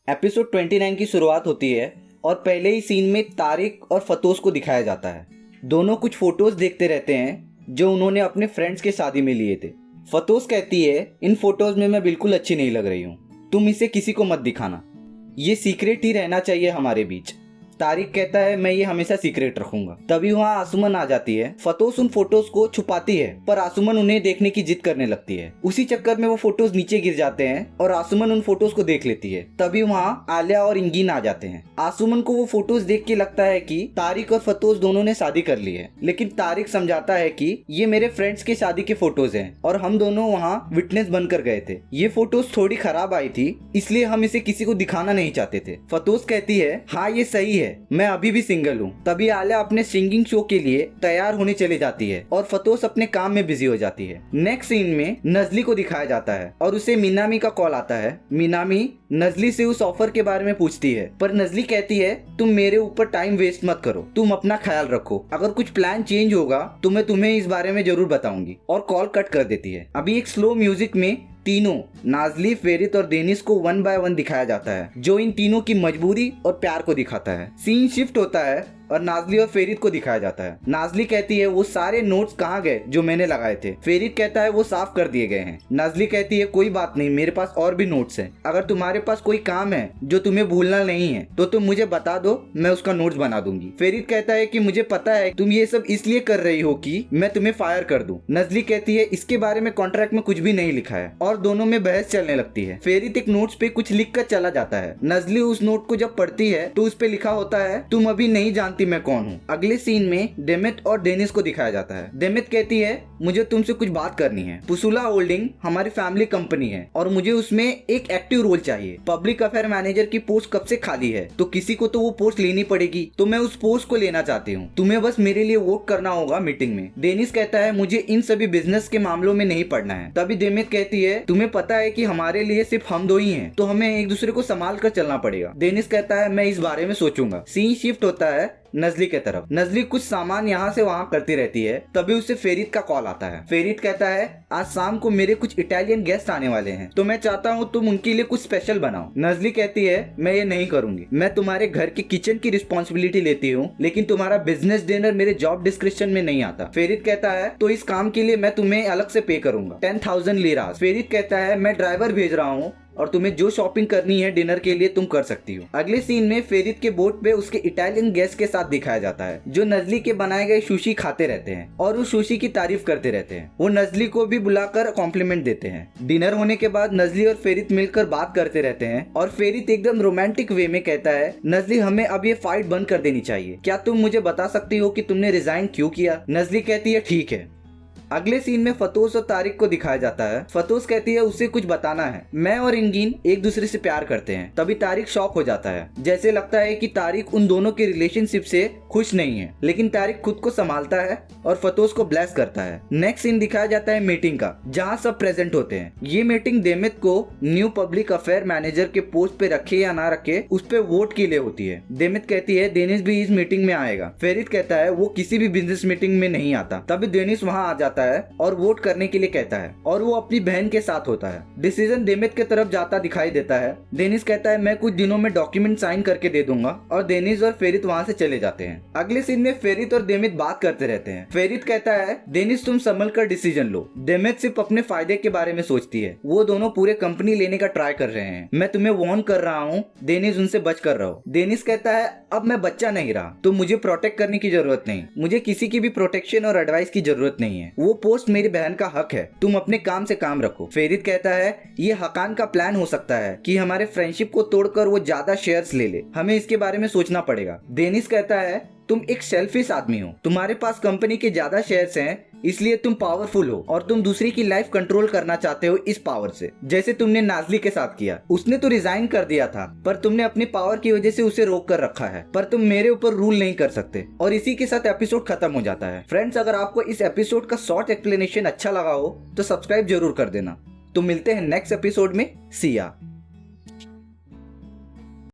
Episode 29 की शुरुआत होती है और पहले ही सीन में तारिक और फतोस को दिखाया जाता है। दोनों कुछ फोटोज देखते रहते हैं जो उन्होंने अपने फ्रेंड्स के शादी में लिए थे। फतोस कहती है, इन फोटोज में मैं बिल्कुल अच्छी नहीं लग रही हूँ, तुम इसे किसी को मत दिखाना, ये सीक्रेट ही रहना चाहिए हमारे बीच। तारिक कहता है, मैं ये हमेशा सीक्रेट रखूंगा। तभी वहाँ आसुमन आ जाती है। फतोस उन फोटोज को छुपाती है पर आसुमन उन्हें देखने की जिद करने लगती है। उसी चक्कर में वो फोटोज नीचे गिर जाते हैं और आसुमन उन फोटोज को देख लेती है। तभी वहाँ आलिया और इंगीन आ जाते हैं। आसुमन को वो फोटोज देख के लगता है कि तारिक और फतोस दोनों ने शादी कर ली है, लेकिन तारिक समझाता है कि ये मेरे फ्रेंड्स के शादी के फोटोज हैं और हम दोनों वहाँ विटनेस बनकर गए थे। ये फोटोज थोड़ी खराब आई थी, इसलिए हम इसे किसी को दिखाना नहीं चाहते थे। फतोस कहती है, हाँ ये सही है, मैं अभी भी सिंगल हूँ। तभी आलिया अपने सिंगिंग शो के लिए तैयार होने चली जाती है और फतोस अपने काम में बिजी हो जाती है। नेक्स्ट सीन में नजली को दिखाया जाता है और उसे मिनामी का कॉल आता है। मिनामी नजली से उस ऑफर के बारे में पूछती है पर नजली कहती है, तुम मेरे ऊपर टाइम वेस्ट मत करो, तुम अपना ख्याल रखो, अगर कुछ प्लान चेंज होगा तो मैं तुम्हें इस बारे में जरूर बताऊंगी, और कॉल कट कर देती है। अभी एक स्लो म्यूजिक में तीनों नाजली, फेरित और डेनिस को वन बाय वन दिखाया जाता है, जो इन तीनों की मजबूरी और प्यार को दिखाता है। सीन शिफ्ट होता है और नाजली और फेरित को दिखाया जाता है। नाजली कहती है, वो सारे नोट्स कहाँ गए जो मैंने लगाए थे। फेरित कहता है, वो साफ कर दिए गए हैं। नाजली कहती है, कोई बात नहीं, मेरे पास और भी नोट्स हैं, अगर तुम्हारे पास कोई काम है जो तुम्हें भूलना नहीं है तो तुम मुझे बता दो, मैं उसका नोट्स बना दूंगी। फेरित कहता है कि मुझे पता है तुम ये सब इसलिए कर रही हो कि मैं तुम्हें फायर कर दूं। नजली कहती है, इसके बारे में कॉन्ट्रैक्ट में कुछ भी नहीं लिखा है, और दोनों में बहस चलने लगती है। फेरित एक नोट्स पे कुछ लिख कर चला जाता है। नजली उस नोट को जब पढ़ती है तो उस पे लिखा होता है, तुम अभी नहीं जानती मैं कौन हूँ। अगले सीन में डेमित और डेनिस को दिखाया जाता है। डेमित कहती है, मुझे तुमसे कुछ बात करनी है। पुसुला होल्डिंग हमारी फैमिली कंपनी है और मुझे उसमें एक एक्टिव रोल चाहिए। पब्लिक अफेयर मैनेजर की पोस्ट कब से खाली है, तो किसी को तो वो पोस्ट लेनी पड़ेगी, तो मैं उस पोस्ट को लेना चाहती हूँ, तुम्हें बस मेरे लिए वोट करना होगा मीटिंग में। डेनिस कहता है, मुझे इन सभी बिजनेस के मामलों में नहीं पड़ना है। तभी डेमित कहती है, तुम्हें पता है कि हमारे लिए सिर्फ हम दो ही हैं, तो हमें एक दूसरे को संभाल कर चलना पड़ेगा। डेनिस कहता है, मैं इस बारे में सोचूंगा। सीन शिफ्ट होता है नजली के तरफ। नजली कुछ सामान यहाँ से वहाँ करती रहती है। तभी उसे फेरित का कॉल आता है। फेरित कहता है, आज शाम को मेरे कुछ इटालियन गेस्ट आने वाले हैं, तो मैं चाहता हूँ तुम उनके लिए कुछ स्पेशल बनाओ। नजली कहती है, मैं ये नहीं करूंगी, मैं तुम्हारे घर के किचन की रिस्पॉन्सिबिलिटी लेती हूँ, लेकिन तुम्हारा बिजनेस डिनर मेरे जॉब डिस्क्रिप्शन में नहीं आता। फेरित कहता है, तो इस काम के लिए मैं तुम्हें अलग से पे करूंगा 10,000 लीरास। फेरित कहता है, मैं ड्राइवर भेज रहा हूँ और तुम्हें जो शॉपिंग करनी है डिनर के लिए तुम कर सकती हो। अगले सीन में फेरित के बोट पे उसके इटालियन गेस्ट के साथ दिखाया जाता है, जो नजली के बनाए गए सुशी खाते रहते हैं और उस सुशी की तारीफ करते रहते हैं। वो नजली को भी बुलाकर कॉम्प्लीमेंट देते हैं। डिनर होने के बाद नजली और फेरित मिलकर बात करते रहते हैं और फेरित एकदम रोमांटिक वे में कहता है, नजली हमें अब ये फाइट बंद कर देनी चाहिए, क्या तुम मुझे बता सकती हो कि तुमने रिजाइन क्यों किया। नजली कहती है, ठीक है। अगले सीन में फतोस और तारिक को दिखाया जाता है। फतोस कहती है, उसे कुछ बताना है, मैं और इंगीन एक दूसरे से प्यार करते हैं। तभी तारिक शॉक हो जाता है, जैसे लगता है कि तारिक उन दोनों के रिलेशनशिप से खुश नहीं है, लेकिन तारिक खुद को संभालता है और फतोस को ब्लेस करता है। नेक्स्ट सीन दिखाया जाता है मीटिंग का, जहाँ सब प्रेजेंट होते हैं। ये मीटिंग डेमित को न्यू पब्लिक अफेयर मैनेजर के पोस्ट पे रखे या ना रखे उस पे वोट के लिए होती है। डेमित कहती है, डेनिस भी इस मीटिंग में आएगा। फेरित कहता है, वो किसी भी बिजनेस मीटिंग में नहीं आता। तभी डेनिस वहाँ आ जाता है और वोट करने के लिए कहता है और वो अपनी बहन के साथ होता है। डिसीजन डेमित के तरफ जाता दिखाई देता है। डेनिस कहता है, मैं कुछ दिनों में डॉक्यूमेंट साइन करके दे दूंगा, और डेनिस और फेरित वहाँ से चले जाते हैं। अगले सीन में फेरित और डेमित बात करते रहते हैं। फेरित कहता है, डेनिस तुम संभल कर डिसीजन लो। डेमित सिर्फ अपने फायदे के बारे में सोचती है, वो दोनों पूरे कंपनी लेने का ट्राई कर रहे हैं, मैं तुम्हें वार्न कर रहा हूँ, डेनिस उनसे बच कर रहो। डेनिस कहता है, अब मैं बच्चा नहीं रहा, तो मुझे प्रोटेक्ट करने की जरूरत नहीं, मुझे किसी की भी प्रोटेक्शन और एडवाइस की जरूरत नहीं है, वो पोस्ट मेरी बहन का हक है, तुम अपने काम से काम रखो। फेरित कहता है, ये हकान का प्लान हो सकता है कि हमारे फ्रेंडशिप को तोड़कर वो ज्यादा शेयर्स ले ले, हमें इसके बारे में सोचना पड़ेगा। डेनिस कहता है, तुम एक सेल्फिश आदमी हो, तुम्हारे पास कंपनी के ज्यादा शेयर्स हैं, इसलिए तुम पावरफुल हो और तुम दूसरे की लाइफ कंट्रोल करना चाहते हो इस पावर से, जैसे तुमने नाजली के साथ किया। उसने तो रिजाइन कर दिया था, पर तुमने अपनी पावर की वजह से उसे रोक कर रखा है, पर तुम मेरे ऊपर रूल नहीं कर सकते। और इसी के साथ एपिसोड खत्म हो जाता है। फ्रेंड्स, अगर आपको इस एपिसोड का शॉर्ट एक्सप्लेनेशन अच्छा लगा हो तो सब्सक्राइब जरूर कर देना। तो मिलते हैं नेक्स्ट एपिसोड में। सी या।